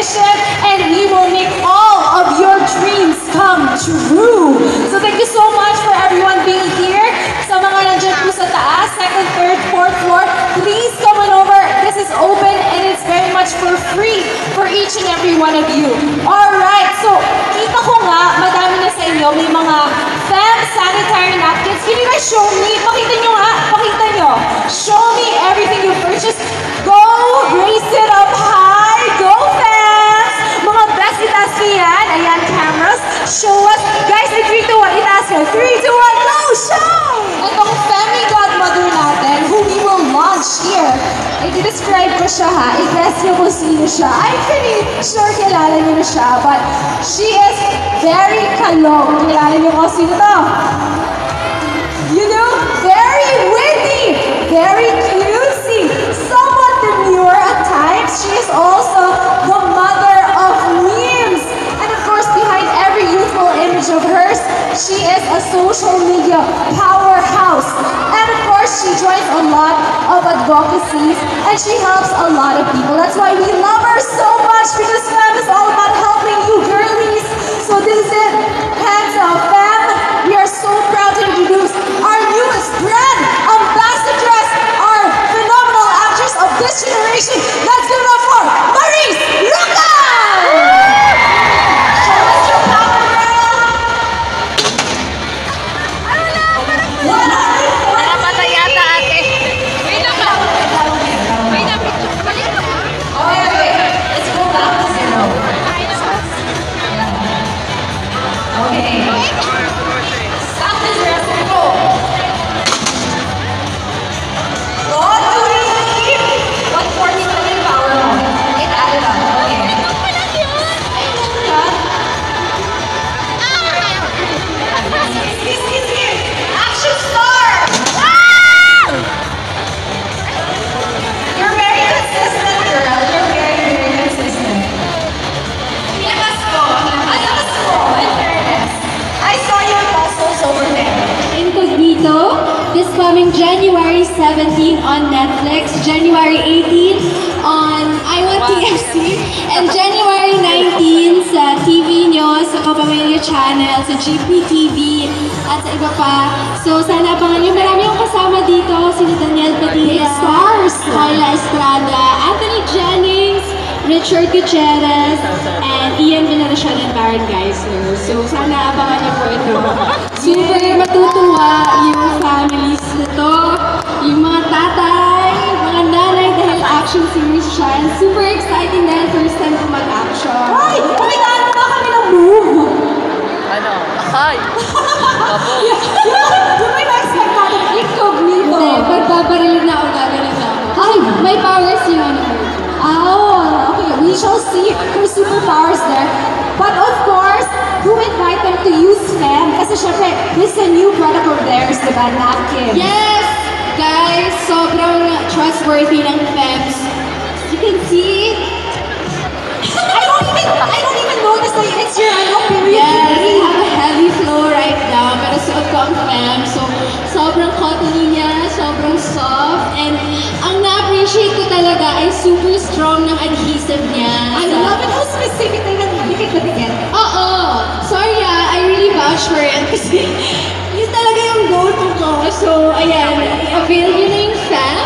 mission, and we will make all of your dreams come true. So thank you so much for everyone being here. Sa mga nandiyan po sa taas, second, third, fourth floor, please come on over. This is open and it's very much for free for each and every one of you. Alright, so kita ko nga, madami na sa inyo, may mga fem sanitary napkins. Can you guys show me? Pakita nyo nga, pakita nyo. Show me everything you purchased. Go, raise it up high. Go, fans! Mga best itaas ko yan. Ayan, cameras. Show us. Guys, in 3, 2, 1, itaas ko. 3, 2, 1, go! Show! Itong Femi Godmother natin, who we will launch here. I-describe ko siya ha. I-guess nyo kung sino siya. I'm pretty sure kilala nyo na siya. But she is very kalong. Kilala nyo kung sino to? You know, very witty, very cutesy, somewhat demure at times. She is also the mother of memes. And of course, behind every youthful image of hers, she is a social media powerhouse. And of course, she joins a lot of advocacies and she helps a lot of people. That's why we love her so much, because fam is all about helping you girlies. So this is it. Hands up, fam. We are so proud to introduce our newest brand ambassadress, our phenomenal actress of this generation. Let's give it up for Maurice Roca! Show us your power, girl! What are you? Napatay yata ate. Wait lang ba? Wait lang. Okay. Let's go back to zero. Okay. Stop this rest and go. What do we need? 140 million power on. It added up. Okay. Action star! You're very consistent, girl. You're very consistent. Lakas ko. Ang lakas ko, in fairness. I saw your muscles over there. Incognito, this coming January 17 on Netflix, January 18 on I1TFC, and January 19 sa TV nyo, sa Kapamilya Channel, sa GPTV, at sa iba pa. So sana abangan nyo. Marami yung kasama dito, sina Daniel Padilla, Stars, Carla Estrada, Anthony Jennings, Richard Gutierrez, and Ian Veneracion and Baron Geisler. So sana abangan niyo po ito. Super matutuwa yung families nito, yung mga tatay, mga nanay dahil action series siya. And super exciting dahil first time ko mag-action. Ay! Pakitaan mo ba kami ng move? Ano? Ay! Yung may na-expect natin, incognito. Hindi, pagbabarilin na ako, gagaling na ako. Ay, may powers yung ano. Oh, okay. We shall see her superpowers there. But of course, do invite them to use Fem. Kasi syempre, this is a new product of theirs, diba? Napkin. Yes! Guys, sobrang trustworthy ng FEMS. You can see, I don't even notice that it's your period. yes, I have a heavy flow right now. Pero suot ko ang FEMS. So, sobrang cottony niya, sobrang soft. And ang na-appreciate ko talaga ay super strong ng adhesive niya. I love it how specific na dikit na dikit. Oo. Sorry I really vouch for it kasi yun talaga yung go-to ko. So, ayan, avail nyo na yung FEM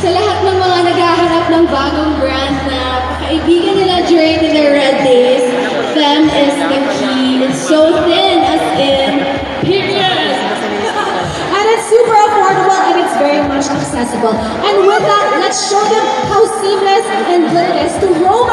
sa lahat ng mga naghahanap ng bagong brand na kaibigan nila during their red days. FEM is the key. It's so thin, as in, period. And it's super affordable and it's very much accessible. And with that, let's show them how seamless and good it is to roam